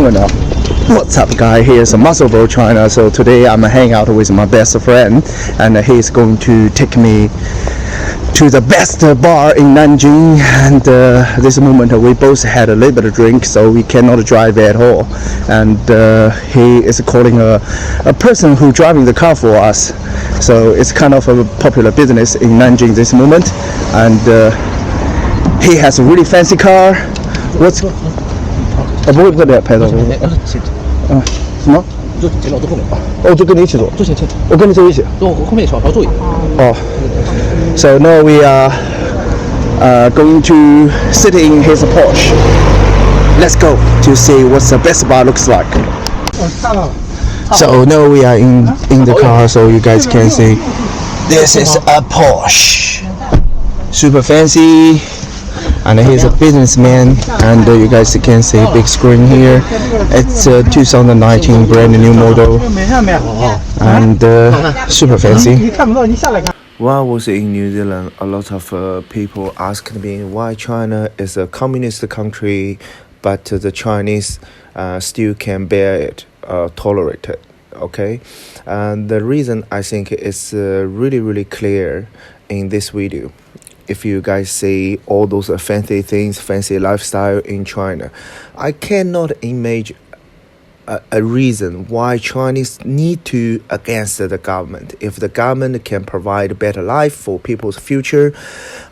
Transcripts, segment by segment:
What's up, guy? Here's Muscle Bro China. So today I'm hanging out with my best friend, and he's going to take me to the best bar in Nanjing. And this moment we both had a little bit of drink, so we cannot drive at all. And he is calling a person who driving the car for us. So it's kind of a popular business in Nanjing this moment. And he has a really fancy car. What's不会的拍到什么？就这老坐后面。哦，就跟你一起坐。坐前。我跟你坐一起。坐后面小座椅。哦。So now we are going to sit in his Porsche. Let's go to see what the best bar looks like. So now we are in the car, so you guys can see. This is a Porsche. Super fancy. And he's a businessman, and you guys can see big screen here. It's a 2019 brand new model, and super fancy. When I was in New Zealand, a lot of people asked me why China is a communist country, but the Chinese still can bear it, tolerate it. Okay, and the reason I think is really clear in this video. If you guys see all those fancy things, fancy lifestyle in China, I cannot imagine a reason why Chinese need to against the government. If the government can provide a better life for people's future,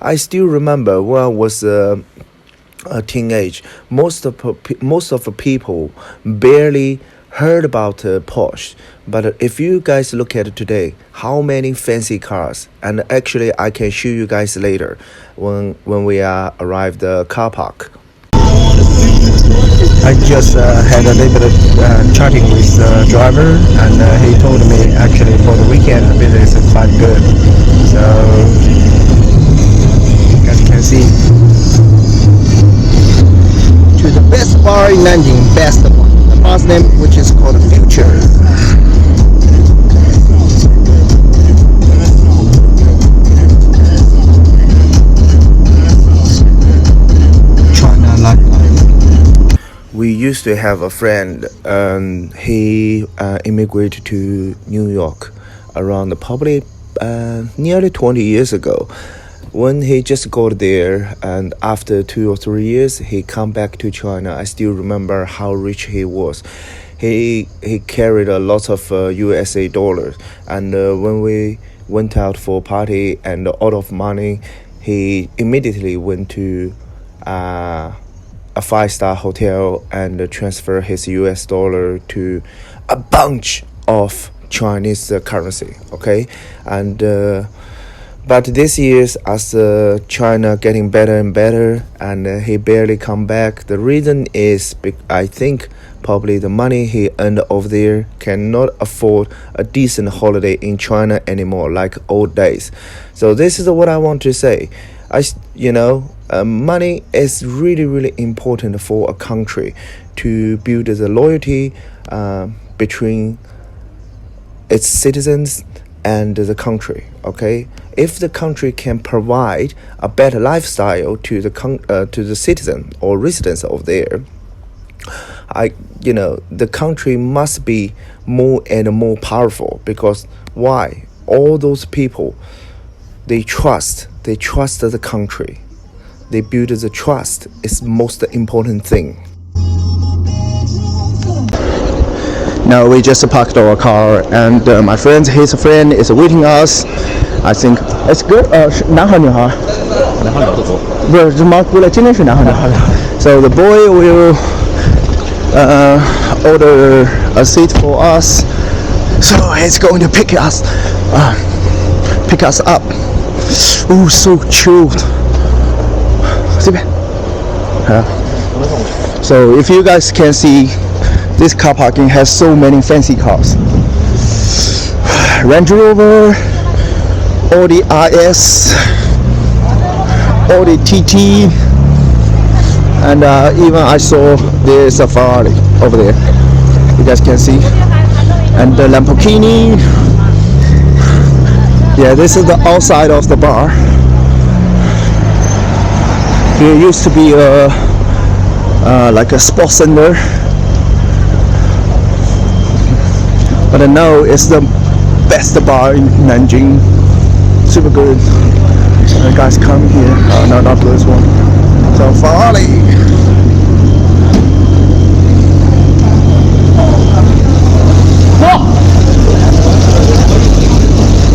I still remember when I was a teenage, most of the people barely heard about Porsche. But if you guys look at it today, how many fancy cars, and actually I can show you guys later when we arrived the car park. I just had a little bit of chatting with the driver, and he told me actually for the weekend the business is quite good. So you guys can see to the best bar in Nanjing, best one. The bar's name, which is called Future. We used to have a friend, he immigrated to New York around probably nearly 20 years ago. When he just got there, and after 2 or 3 years, he come back to China. I still remember how rich he was. He carried a lot of USA dollars, and when we went out for a party and out of money, he immediately went to a 5-star hotel and transfer his US dollar to a bunch of Chinese currency. Okay, and but this year, as China getting better and better, and he barely come back. The reason is I think probably the money he earned over there cannot afford a decent holiday in China anymore like old days. So this is what I want to say. Money is really important for a country to build the loyalty between its citizens and the country. Okay, if the country can provide a better lifestyle to the citizen or residents of there, the country must be more and more powerful. Because why? All those people, they trust the country. They build the trust. It's most important thing. Now we just parked our car, and his friend is waiting us. I think it's good. 男孩女孩？男孩都走。不是，这妈过来，今天是男孩女孩。So the boy will order a seat for us. So he's going to pick us up. Oh, so chilled. 这边。So if you guys can see, this car parking has so many fancy cars. Range Rover, Audi RS, Audi TT, and even I saw there's a Ferrari over there. You guys can see. And the Lamborghini. Yeah, this is the outside of the bar. There used to be like a sports center But I know it's the best bar in Nanjing. Super good. Guys come here. Oh, no, not this one. So Farley.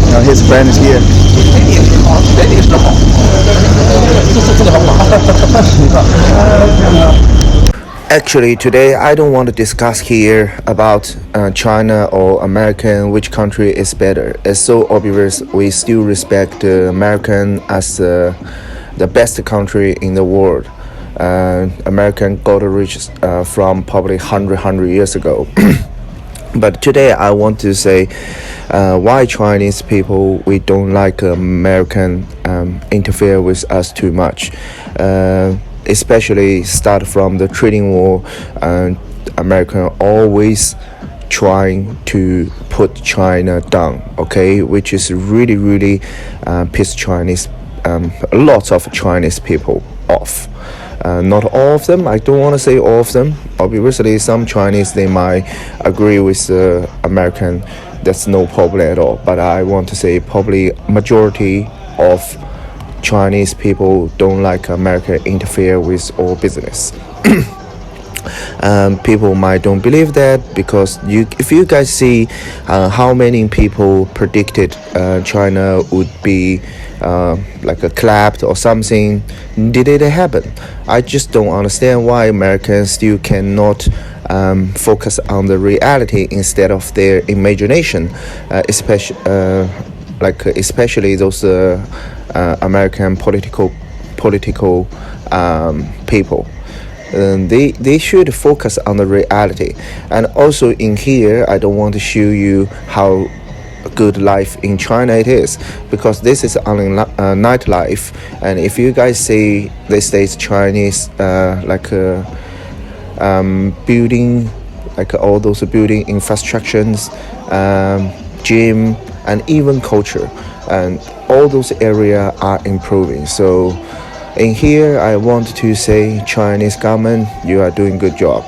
Now his friend is here. Actually, today I don't want to discuss here about China or American, which country is better. It's so obvious we still respect American as the best country in the world. American got rich from probably 100 years ago. But today I want to say why Chinese people we don't like American interfere with us too much. Especially start from the trading war, American always trying to put China down, okay, which is really piss Chinese, lots of Chinese people off. Not all of them, I don't want to say all of them. Obviously some Chinese they might agree with American, that's no problem at all, but I want to say probably majority of Chinese people don't like America interfere with all business. People might don't believe that because if you guys see how many people predicted China would be like a collapse or something, did it happen? I just don't understand why Americans still cannot focus on the reality instead of their imagination, especially those American political people. They should focus on the reality. And also in here I don't want to show you how good life in China it is, because this is only nightlife. And if you guys see these days Chinese building, like all those building infrastructures, gym, and even culture, and all those areas are improving. So in here I want to say Chinese government, you are doing good job.